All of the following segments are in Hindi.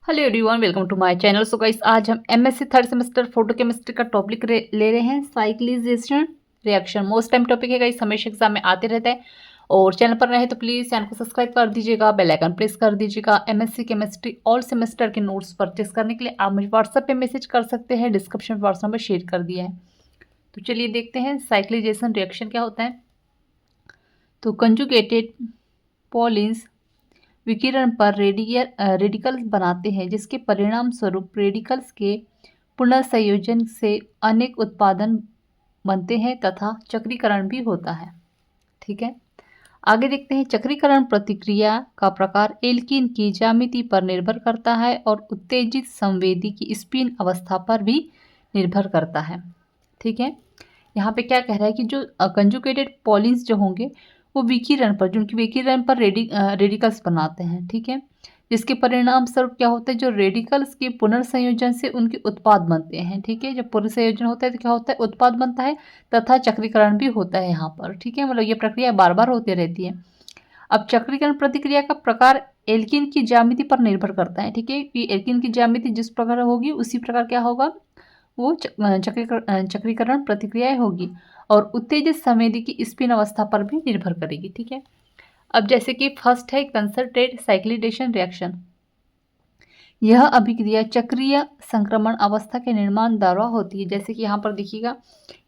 Hello everyone, welcome to my channel. So guys, आज हम MSc third semester photochemistry का टॉपिक ले रहे हैं, cyclization reaction. Most time topic है गाइस, हमेशा एग्जाम में आते रहता है। और चैनल पर रहे तो प्लीज़ चैनल को सब्सक्राइब कर दीजिएगा, बेल आइकन प्रेस कर दीजिएगा। एमएससी केमिस्ट्री ऑल सेमेस्टर के नोट्स परचेस करने के लिए आप मुझे व्हाट्सएप पे मैसेज कर सकते हैं, डिस्क्रिप्शन में व्हाट्सएप नंबर शेयर कर दिया है। तो चलिए देखते हैं साइक्लिजेशन रिएक्शन क्या होता है। तो कंजुगेटेड पॉलिन्स विकिरण पर रेडिकल्स बनाते हैं, जिसके परिणाम स्वरूप रेडिकल्स के पुनर्संयोजन से अनेक उत्पादन बनते हैं तथा चक्रीकरण भी होता है। ठीक है, आगे देखते हैं। चक्रीकरण प्रतिक्रिया का प्रकार एल्कीन की ज्यामिति पर निर्भर करता है और उत्तेजित संवेदी की स्पिन अवस्था पर भी निर्भर करता है। ठीक है, यहाँ पे क्या कह रहा है कि जो कंजुगेटेड पॉलिन्स जो होंगे वो विकिरण पर, जो उनकी विकिरण पर रेडिकल्स बनाते हैं। ठीक है, जिसके परिणाम स्वरूप क्या होता है, जो रेडिकल्स के पुनर्संयोजन से उनके उत्पाद बनते हैं। ठीक है, जब पुनर्संयोजन होता है तो क्या होता है, उत्पाद बनता है तथा चक्रीकरण भी होता है यहाँ पर। ठीक है, मतलब ये प्रक्रिया बार बार होती रहती है। अब चक्रीकरण प्रतिक्रिया का प्रकार एल्कीन की ज्यामिति पर निर्भर करता है। ठीक है, कि एल्कीन की ज्यामिति जिस प्रकार होगी उसी प्रकार क्या होगा, वो चक्रीकरण प्रतिक्रियाएं होगी और उत्तेजित संवेदी की स्पिन अवस्था पर भी निर्भर करेगी। ठीक है, अब जैसे कि फर्स्ट है कंसंट्रेट साइक्लिडेशन रिएक्शन। यह अभिक्रिया चक्रीय संक्रमण अवस्था के निर्माण द्वारा होती है। जैसे कि यहाँ पर देखिएगा,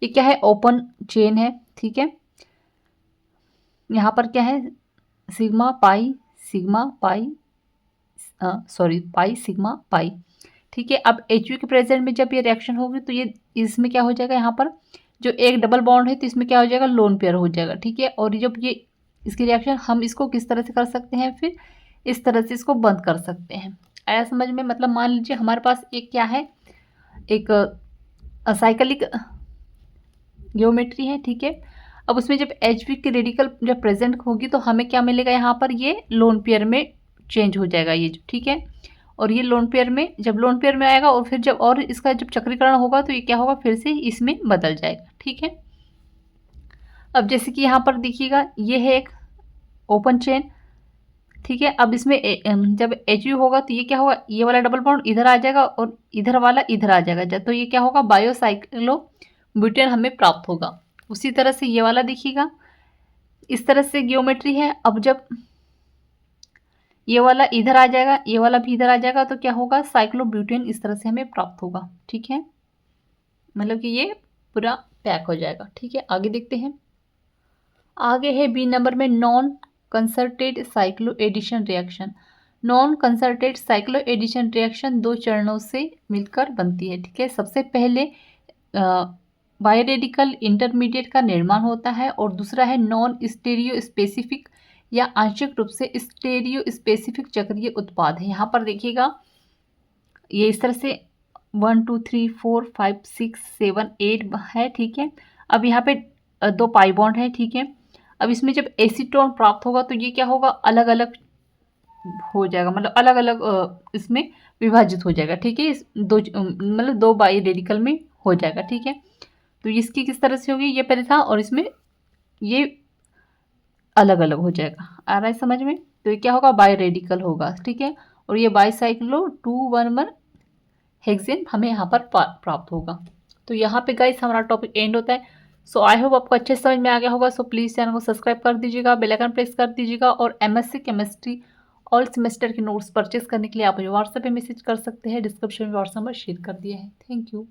ये क्या है, ओपन चेन है। ठीक है, यहाँ पर क्या है, sigma pi pi sigma pi. ठीक है, अब एच के प्रेजेंट में जब ये रिएक्शन होगी तो ये इसमें क्या हो जाएगा, यहाँ पर जो एक डबल बॉन्ड है तो इसमें क्या हो जाएगा, लोन पेयर हो जाएगा। ठीक है, और जब ये इसकी रिएक्शन हम इसको किस तरह से कर सकते हैं, फिर इस तरह से इसको बंद कर सकते हैं। आया समझ में? मतलब मान लीजिए हमारे पास एक क्या है, एक साइक्लिक ज्योमेट्री है। ठीक है, अब उसमें जब एच की रेडिकल जब प्रेजेंट होगी तो हमें क्या मिलेगा, यहाँ पर ये लोन पेयर में चेंज हो जाएगा ये। ठीक है, और ये लोन पेयर में, जब लोन पेयर में आएगा और फिर जब और इसका जब चक्रीकरण होगा तो ये क्या होगा, फिर से इसमें बदल जाएगा। ठीक है, अब जैसे कि यहाँ पर देखिएगा, ये है एक ओपन चेन। ठीक है, अब इसमें जब एच होगा तो ये क्या होगा, ये वाला डबल बॉन्ड इधर आ जाएगा और इधर वाला इधर आ जाएगा, तो ये क्या होगा, बायोसाइक्लो ब्यूटेन हमें प्राप्त होगा। उसी तरह से ये वाला देखिएगा, इस तरह से ज्योमेट्री है। अब जब ये वाला इधर आ जाएगा, ये वाला भी इधर आ जाएगा, तो क्या होगा, साइक्लोब्यूटेन इस तरह से हमें प्राप्त होगा। ठीक है, मतलब कि ये पूरा पैक हो जाएगा। ठीक है, आगे देखते हैं। आगे है बी नंबर में non concerted cycloaddition reaction. Non concerted cycloaddition reaction दो चरणों से मिलकर बनती है। ठीक है, सबसे पहले बायोरेडिकल इंटरमीडिएट का निर्माण होता है और दूसरा है नॉन स्टेरियो स्पेसिफिक या आंशिक रूप से स्टेरियो स्पेसिफिक चक्रीय उत्पाद है। यहाँ पर देखिएगा, ये इस तरह से 1 2 3 4 5 6 7 8 है। ठीक है, अब यहाँ पे दो पाई बॉन्ड है। ठीक है, अब इसमें जब एसीटोन प्राप्त होगा तो ये क्या होगा, अलग अलग हो जाएगा, मतलब अलग अलग इसमें विभाजित हो जाएगा। ठीक है, इस दो मतलब दो बाई रेडिकल में हो जाएगा। ठीक है, तो इसकी किस तरह से होगी, ये पहले था और इसमें ये अलग अलग हो जाएगा। आ रहा है समझ में? तो ये क्या होगा, बाई रेडिकल होगा। ठीक है, और ये बाईसाइक्लो 2 1 1 हेक्सेन हमें यहाँ पर प्राप्त होगा। तो यहाँ पे गाइस हमारा टॉपिक एंड होता है। सो आई होप आपको अच्छे समझ में आ गया होगा। सो प्लीज़ चैनल को सब्सक्राइब कर दीजिएगा, बेल आइकन प्रेस कर दीजिएगा और एमएससी केमिस्ट्री ऑल सेमेस्टर के नोट्स परचेस करने के लिए आप मुझे व्हाट्सएप पे मैसेज कर सकते हैं, डिस्क्रिप्शन में व्हाट्सएप नंबर शेयर कर दिया है। Thank you.